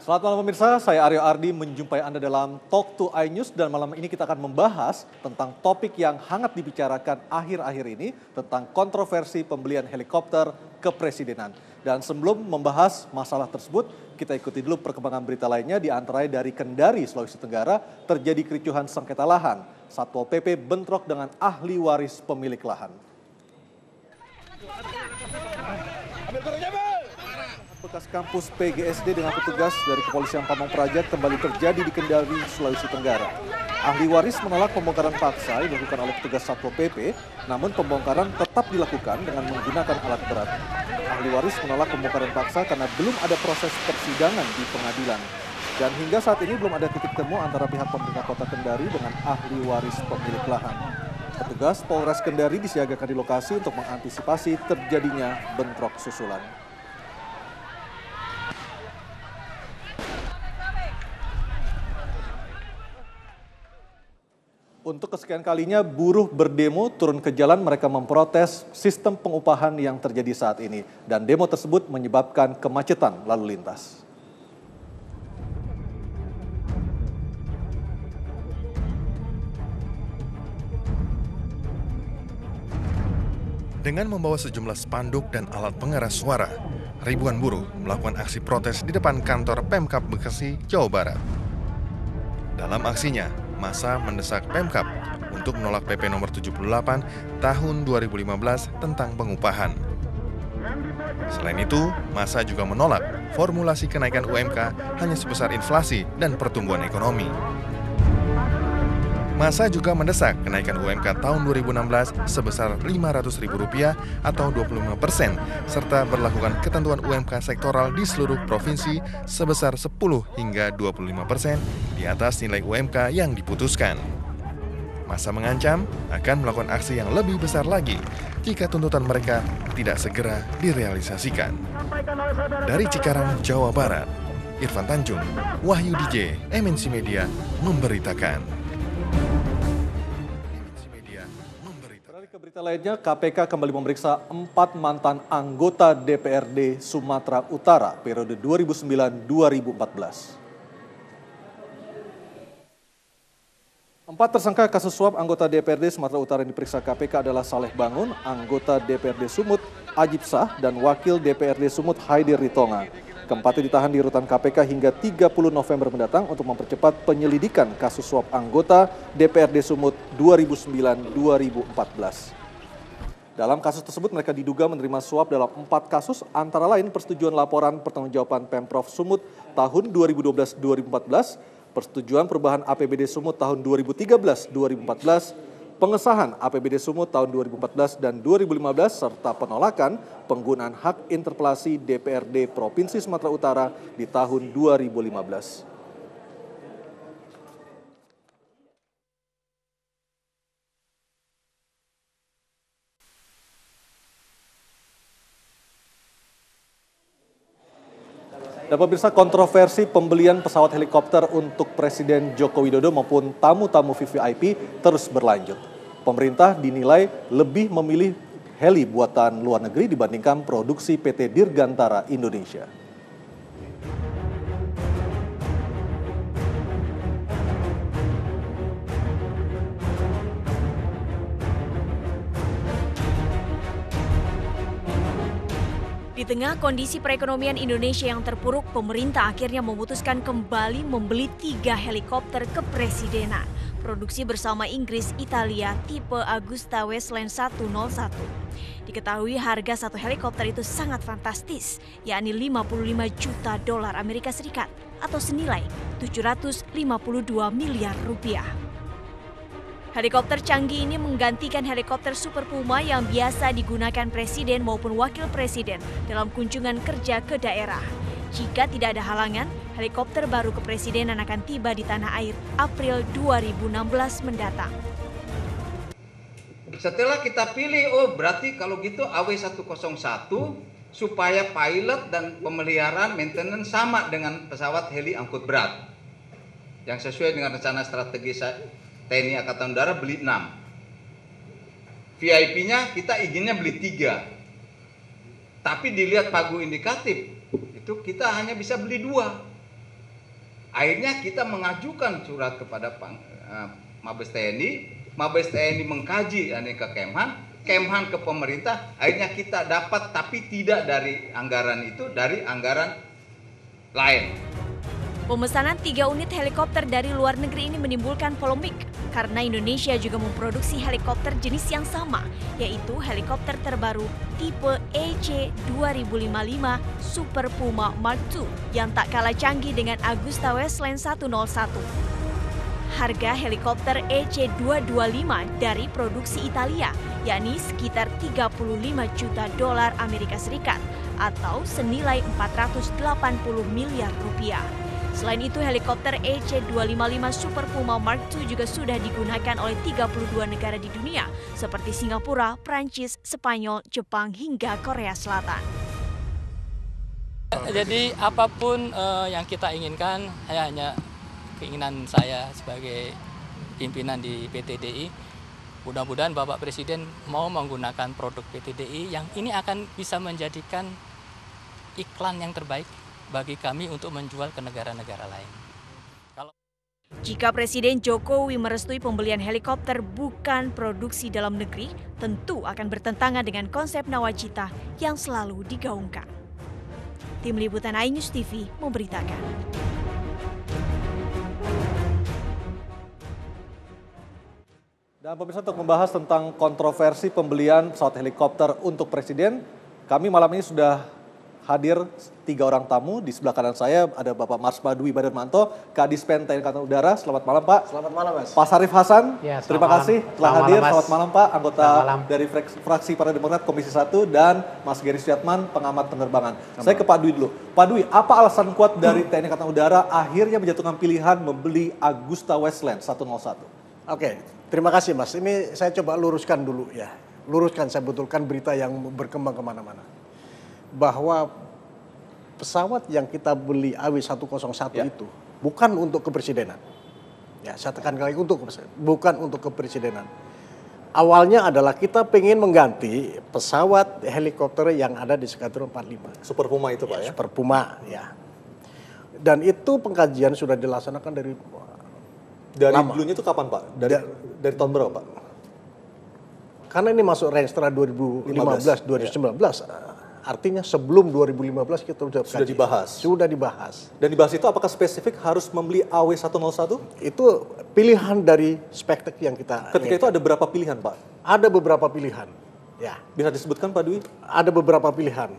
Selamat malam pemirsa, saya Aryo Ardi menjumpai Anda dalam Talk to iNews dan malam ini kita akan membahas tentang topik yang hangat dibicarakan akhir-akhir ini tentang kontroversi pembelian helikopter kepresidenan. Dan sebelum membahas masalah tersebut, kita ikuti dulu perkembangan berita lainnya di antaranya dari Kendari, Sulawesi Tenggara terjadi kericuhan sengketa lahan. Satpol PP bentrok dengan ahli waris pemilik lahan. Bekas kampus PGSD dengan petugas dari Kepolisian Pamong Praja kembali terjadi di Kendari, Sulawesi Tenggara. Ahli waris menolak pembongkaran paksa yang dilakukan oleh petugas Satpol PP, namun pembongkaran tetap dilakukan dengan menggunakan alat berat. Ahli waris menolak pembongkaran paksa karena belum ada proses persidangan di pengadilan. Dan hingga saat ini belum ada titik temu antara pihak pemerintah kota Kendari dengan ahli waris pemilik lahan. Petugas Polres Kendari disiagakan di lokasi untuk mengantisipasi terjadinya bentrok susulan. Untuk kesekian kalinya buruh berdemo turun ke jalan, mereka memprotes sistem pengupahan yang terjadi saat ini. Dan demo tersebut menyebabkan kemacetan lalu lintas. Dengan membawa sejumlah spanduk dan alat pengeras suara, ribuan buruh melakukan aksi protes di depan kantor Pemkab Bekasi, Jawa Barat. Dalam aksinya, massa mendesak Pemkab untuk menolak PP nomor 78 tahun 2015 tentang pengupahan. Selain itu, massa juga menolak formulasi kenaikan UMK hanya sebesar inflasi dan pertumbuhan ekonomi. Massa juga mendesak kenaikan UMK tahun 2016 sebesar Rp500.000 atau 25%, serta berlakukan ketentuan UMK sektoral di seluruh provinsi sebesar 10 hingga 25% di atas nilai UMK yang diputuskan. Massa mengancam akan melakukan aksi yang lebih besar lagi jika tuntutan mereka tidak segera direalisasikan. Dari Cikarang, Jawa Barat, Irfan Tanjung, Wahyu DJ, MNC Media memberitakan. Beralih ke berita lainnya, KPK kembali memeriksa 4 mantan anggota DPRD Sumatera Utara periode 2009-2014. 4 tersangka kasus suap anggota DPRD Sumatera Utara yang diperiksa KPK adalah Saleh Bangun, anggota DPRD Sumut, Ajib Sah, dan Wakil DPRD Sumut Haidir Ritonga. Keempatnya ditahan di rutan KPK hingga 30 November mendatang untuk mempercepat penyelidikan kasus suap anggota DPRD Sumut 2009-2014. Dalam kasus tersebut mereka diduga menerima suap dalam 4 kasus, antara lain persetujuan laporan pertanggungjawaban Pemprov Sumut tahun 2012-2014, persetujuan perubahan APBD Sumut tahun 2013-2014, pengesahan APBD Sumut tahun 2014 dan 2015, serta penolakan penggunaan hak interpelasi DPRD Provinsi Sumatera Utara di tahun 2015. Dan pemirsa, kontroversi pembelian pesawat helikopter untuk Presiden Joko Widodo maupun tamu-tamu VVIP terus berlanjut. Pemerintah dinilai lebih memilih heli buatan luar negeri dibandingkan produksi PT Dirgantara Indonesia. Di tengah kondisi perekonomian Indonesia yang terpuruk, pemerintah akhirnya memutuskan kembali membeli 3 helikopter kepresidenan. Produksi bersama Inggris, Italia, tipe Agusta Westland 101. Diketahui harga satu helikopter itu sangat fantastis, yakni 55 juta dolar Amerika Serikat atau senilai 752 miliar rupiah. Helikopter canggih ini menggantikan helikopter Super Puma yang biasa digunakan presiden maupun wakil presiden dalam kunjungan kerja ke daerah. Jika tidak ada halangan, helikopter baru kepresidenan akan tiba di tanah air April 2016 mendatang. Setelah kita pilih, berarti kalau gitu AW101 supaya pilot dan pemeliharaan maintenance sama dengan pesawat heli angkut berat. Yang sesuai dengan rencana strategi TNI Angkatan Udara beli 6. VIP-nya kita izinnya beli 3. Tapi dilihat pagu indikatif, itu kita hanya bisa beli 2. Akhirnya kita mengajukan surat kepada Mabes TNI, Mabes TNI mengkaji ke Kemhan ke pemerintah, akhirnya kita dapat tapi tidak dari anggaran itu, dari anggaran lain. Pemesanan 3 unit helikopter dari luar negeri ini menimbulkan polemik karena Indonesia juga memproduksi helikopter jenis yang sama, yaitu helikopter terbaru tipe EC-2055 Super Puma Mark II yang tak kalah canggih dengan Agusta Westland 101. Harga helikopter EC-225 dari produksi Italia, yakni sekitar 35 juta dolar Amerika Serikat atau senilai 480 miliar rupiah. Selain itu, helikopter EC-255 Super Puma Mark II juga sudah digunakan oleh 32 negara di dunia, seperti Singapura, Prancis, Spanyol, Jepang, hingga Korea Selatan. Jadi apapun yang kita inginkan, hanya keinginan saya sebagai pimpinan di PT DI, mudah-mudahan Bapak Presiden mau menggunakan produk PT DI yang ini akan bisa menjadikan iklan yang terbaik bagi kami untuk menjual ke negara-negara lain. Jika Presiden Jokowi merestui pembelian helikopter bukan produksi dalam negeri, tentu akan bertentangan dengan konsep nawacita yang selalu digaungkan. Tim Liputan iNews TV memberitakan. Dan pemirsa, untuk membahas tentang kontroversi pembelian pesawat helikopter untuk Presiden, kami malam ini sudah hadir 3 orang tamu. Di sebelah kanan saya ada Bapak Mars Badwi Badarmanto, Kadispen TNI Angkatan Udara. Selamat malam Pak. Selamat malam Mas. Pak Sarif Hasan, Ya, terima malam. kasih telah hadir. Malam, selamat malam Pak, anggota malam. dari fraksi Partai Demokrat Komisi 1 dan Mas Geri Suyatman, pengamat penerbangan. Saya ke Pak Dwi dulu. Pak Dwi, apa alasan kuat dari TNI Angkatan Udara akhirnya menjatuhkan pilihan membeli Agusta Westland 101? Oke, terima kasih Mas. Ini saya coba luruskan dulu ya. Luruskan, saya betulkan berita yang berkembang kemana-mana. Bahwa pesawat yang kita beli AW101 itu bukan untuk kepresidenan. Ya, saya tekan lagi bukan untuk kepresidenan. Awalnya adalah kita pengen mengganti pesawat helikopter yang ada di Skadron 45. Super Puma itu Pak ya? Super Puma ya. Dan itu pengkajian sudah dilaksanakan dari lama. Dulunya itu kapan Pak? Dari tahun berapa Pak? Karena ini masuk Renstra 2015-2019. Artinya sebelum 2015 kita sudah dibahas. Sudah dibahas. Dan dibahas itu apakah spesifik harus membeli AW101? Itu pilihan dari spektek yang kita Ketika itu ada berapa pilihan Pak? Ada beberapa pilihan. Ya. Bisa disebutkan Pak Dwi? Ada beberapa pilihan.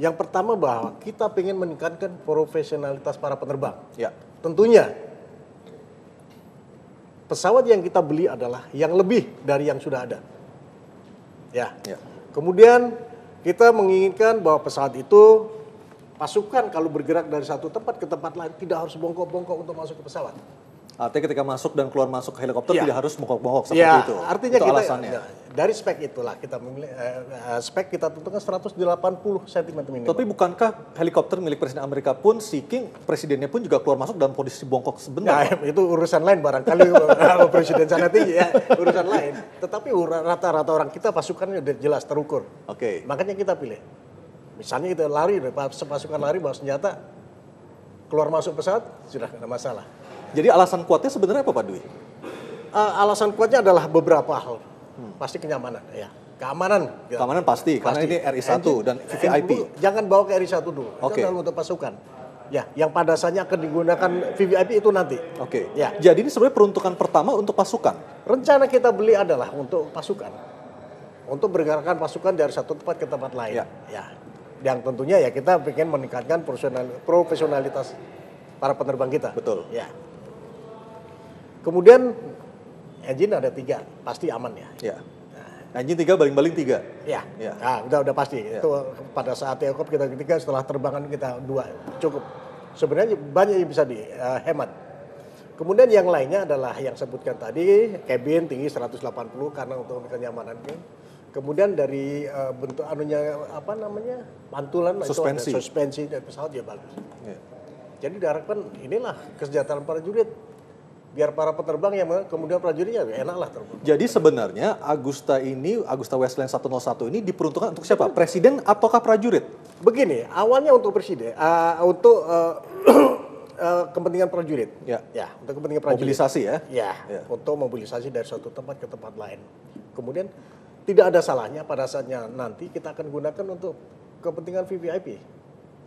Yang pertama bahwa kita ingin meningkatkan profesionalitas para penerbang. Ya. Tentunya pesawat yang kita beli adalah yang lebih dari yang sudah ada. Ya. Kemudian kita menginginkan bahwa pesawat itu pasukan kalau bergerak dari satu tempat ke tempat lain tidak harus bongkok-bongkok untuk masuk ke pesawat. Artinya ketika masuk dan keluar masuk ke helikopter Ya. tidak harus bongkok-bongkok seperti Ya, itu. artinya itu kita alasannya. dari spek itulah kita memilih spek kita tentukan 180 cm minimal. Tapi bukankah helikopter milik Presiden Amerika pun Seeking, presidennya pun juga keluar masuk dalam posisi bongkok sebentar? Ya, itu urusan lain barangkali presiden sana tinggi ya, urusan lain. Tetapi rata-rata orang kita pasukannya udah jelas terukur. Oke. Makanya kita pilih. Misalnya kita lari, pasukan lari bawa senjata, keluar masuk pesawat sudah tidak ada masalah. Jadi alasan kuatnya sebenarnya apa Pak Dwi? Alasan kuatnya adalah beberapa hal. Pasti kenyamanan, ya. Keamanan. Ya. Keamanan pasti, karena ini RI1 dan VVIP. Jangan bawa ke RI1 dulu. Oke. Itu untuk pasukan. Ya, yang pada dasarnya akan digunakan VVIP itu nanti. Oke. Ya. Jadi ini sebenarnya peruntukan pertama untuk pasukan. Rencana kita beli adalah untuk pasukan. Untuk bergerakkan pasukan dari satu tempat ke tempat lain. Ya. Yang tentunya ya kita ingin meningkatkan profesionalitas para penerbang kita. Betul. Ya. Kemudian engine ada 3, pasti aman ya. Ya. Engine 3 baling-baling 3. Ya. Ya. Nah, udah pasti. Itu pada saat take off kita ketiga, setelah terbangan kita 2, cukup. Sebenarnya banyak yang bisa dihemat. Kemudian yang lainnya adalah yang sebutkan tadi, cabin tinggi 180 karena untuk kenyamanan. Kemudian dari bentuk pantulan Suspensi. itu ada suspensi dari pesawat ya bagus. Ya. Jadi diharapkan inilah kesejahteraan para prajurit. Biar para penerbang yang kemudian prajuritnya enaklah terbang. Jadi sebenarnya Agusta Westland 101 ini diperuntukkan untuk siapa? Presiden ataukah prajurit? Begini, awalnya untuk presiden, untuk kepentingan prajurit. Ya. Ya, untuk kepentingan prajurit. Mobilisasi ya? Ya, Ya. untuk mobilisasi dari suatu tempat ke tempat lain. Kemudian tidak ada salahnya pada saatnya nanti kita akan gunakan untuk kepentingan VVIP.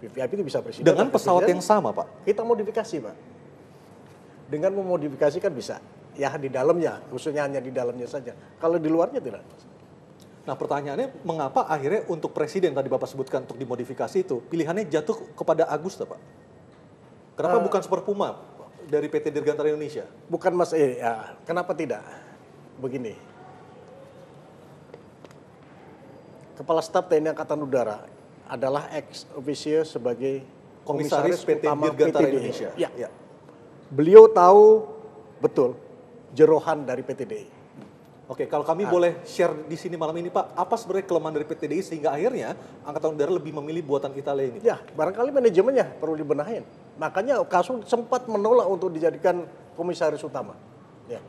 VVIP itu bisa presiden. Dengan pesawat yang sama, Pak? Kita modifikasi, Pak. Dengan memodifikasi kan bisa. Ya di dalamnya, khususnya hanya di dalamnya saja. Kalau di luarnya tidak. Nah pertanyaannya, mengapa akhirnya untuk presiden tadi Bapak sebutkan untuk dimodifikasi itu, pilihannya jatuh kepada Agusta, Pak? Kenapa bukan Super Puma dari PT Dirgantara Indonesia? Bukan Mas, ya, kenapa tidak? Begini. Kepala Staf TNI Angkatan Udara adalah ex officio sebagai Komisaris PT utama Dirgantara PTDI. Indonesia. Ya. Ya. Beliau tahu betul jerohan dari PTDI. Oke, kalau kami boleh share di sini malam ini, Pak, apa sebenarnya kelemahan dari PTDI sehingga akhirnya Angkatan Udara lebih memilih buatan Italia ini? Ya, barangkali manajemennya perlu dibenahin. Makanya Kasum sempat menolak untuk dijadikan komisaris utama. Ya.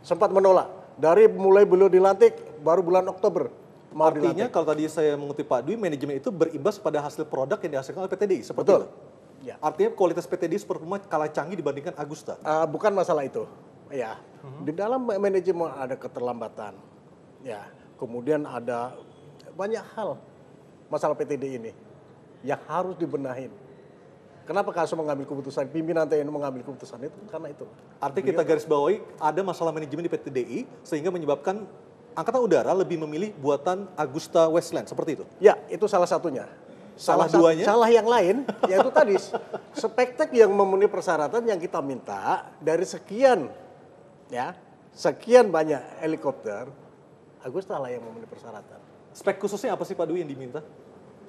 Sempat menolak. Dari mulai beliau dilantik, baru bulan Oktober mau Artinya dilantik. kalau tadi saya mengutip Pak Dwi, manajemen itu berimbas pada hasil produk yang dihasilkan oleh PTDI, seperti Betul. itu? Ya. Artinya kualitas PTDI Super Puma kalah canggih dibandingkan Agusta? Bukan masalah itu. Ya, di dalam manajemen ada keterlambatan. Ya, kemudian ada banyak hal masalah PTDI ini yang harus dibenahin. Kenapa Kasum mengambil keputusan, pimpinan TNI mengambil keputusan itu? Karena itu. Artinya kita garis bawahi ada masalah manajemen di PTDI sehingga menyebabkan Angkatan Udara lebih memilih buatan Agusta Westland, seperti itu? Ya, itu salah satunya. Salah duanya? Salah yang lain, yaitu tadi spektek yang memenuhi persyaratan yang kita minta dari sekian banyak helikopter, Agusta lah yang memenuhi persyaratan. Spek khususnya apa sih Pak Dwi yang diminta?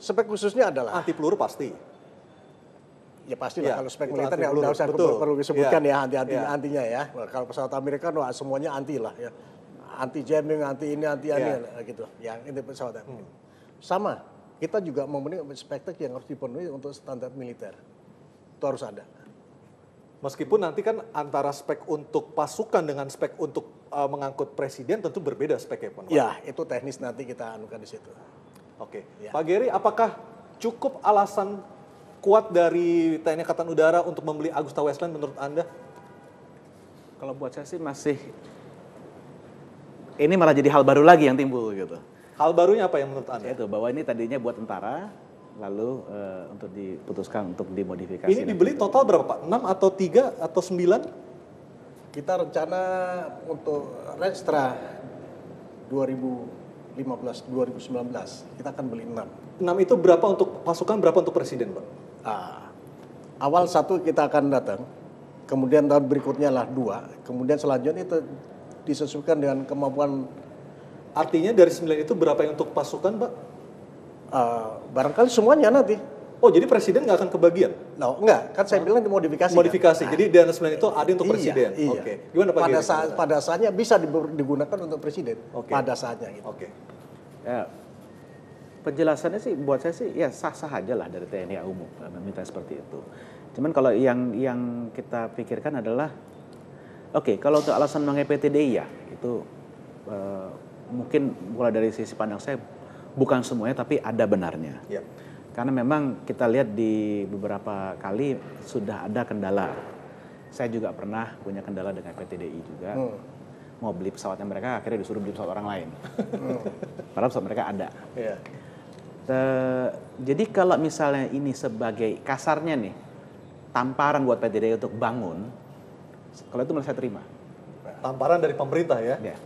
Spek khususnya adalah Anti peluru pasti. ya pastilah Ya, kalau spek itu militer anti ya peluru. udah usah Betul. perlu disebutkan Ya. ya Ya. antinya ya. Nah, kalau pesawat Amerika semuanya anti lah ya. Anti jamming, anti ini, Ya. gitu. Ya, ini pesawat. Sama, kita juga memenuhi spektek yang harus dipenuhi untuk standar militer. Itu harus ada. Meskipun nanti kan antara spek untuk pasukan dengan spek untuk mengangkut presiden tentu berbeda speknya Pak. Ya, itu teknis nanti kita anukan di situ. Oke. Ya. Pak Geri, apakah cukup alasan kuat dari TNI Angkatan Udara untuk membeli Agusta Westland menurut Anda? Kalau buat saya sih masih, ini malah jadi hal baru lagi yang timbul gitu. Hal barunya apa yang menurut Anda? Itu bahwa ini tadinya buat tentara, lalu untuk diputuskan untuk dimodifikasi. Ini dibeli total berapa Pak? 6 atau 3 atau 9? Kita rencana untuk Restra 2015-2019, kita akan beli 6. 6 itu berapa untuk pasukan, berapa untuk presiden Pak? Awal 1 kita akan datang, kemudian tahun berikutnya lah 2, kemudian selanjutnya itu disesuaikan dengan kemampuan. Artinya dari 9 itu berapa yang untuk pasukan Pak? Barangkali semuanya nanti. Oh jadi presiden nggak akan kebagian? No, enggak, kan saya bilang dimodifikasi. Modifikasi, kan? jadi dana 9 itu ada untuk Iya, presiden? iya. Oke, gimana Pak Geri? Pada saatnya bisa digunakan untuk presiden, Oke. pada saatnya gitu. Oke. Ya, penjelasannya sih buat saya sih ya sah-sah aja lah dari TNI AU meminta seperti itu. Cuman kalau yang kita pikirkan adalah, oke, kalau untuk alasan mengenai PTDI ya itu mungkin mulai dari sisi pandang saya bukan semuanya tapi ada benarnya. Ya. Karena memang kita lihat di beberapa kali sudah ada kendala. Saya juga pernah punya kendala dengan PTDI juga. Mau beli pesawatnya mereka, akhirnya disuruh beli pesawat orang lain. Padahal pesawat mereka ada. Iya. Jadi kalau misalnya ini sebagai kasarnya nih, tamparan buat PTDI untuk bangun, kalau itu malah saya terima. Tamparan dari pemerintah ya? Ya.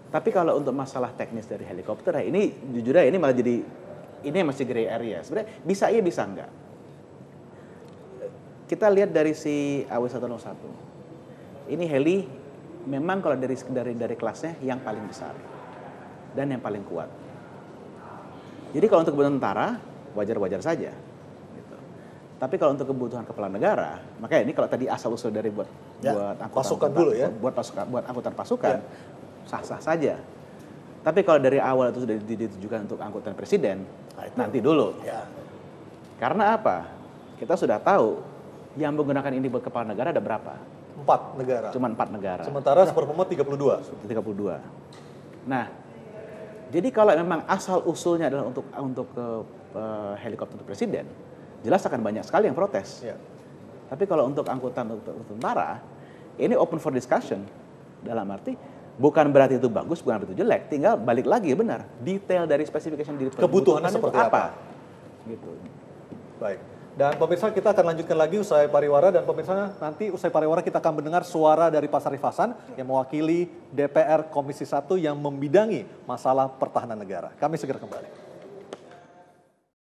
Tapi kalau untuk masalah teknis dari helikopter, ini jujur aja ini malah jadi, ini masih gray area. Sebenarnya bisa iya bisa enggak. Kita lihat dari si AW101. Ini heli memang kalau dari kelasnya yang paling besar dan yang paling kuat. Jadi kalau untuk kebutuhan tentara wajar-wajar saja. Gitu. Tapi kalau untuk kebutuhan kepala negara, makanya ini kalau tadi asal usul dari buat angkutan pasukan dulu ya. buat angkutan pasukan sah-sah saja. Tapi kalau dari awal itu sudah ditujukan untuk angkutan presiden, nanti dulu. Ya. Karena apa? Kita sudah tahu yang menggunakan ini buat kepala negara ada berapa? 4 negara. Cuma 4 negara. Sementara Super Puma 32. 32. Nah, jadi kalau memang asal usulnya adalah untuk helikopter untuk presiden, jelas akan banyak sekali yang protes. Ya. Tapi kalau untuk angkutan untuk tentara, ini open for discussion. Dalam arti bukan berarti itu bagus, bukan berarti itu jelek. Tinggal balik lagi benar detail dari specification di Kebutuhannya seperti apa? Gitu. Baik. Dan pemirsa, kita akan lanjutkan lagi usai pariwara, dan pemirsa nanti usai pariwara kita akan mendengar suara dari Pak Sarif Hasan yang mewakili DPR Komisi 1 yang membidangi masalah pertahanan negara. Kami segera kembali.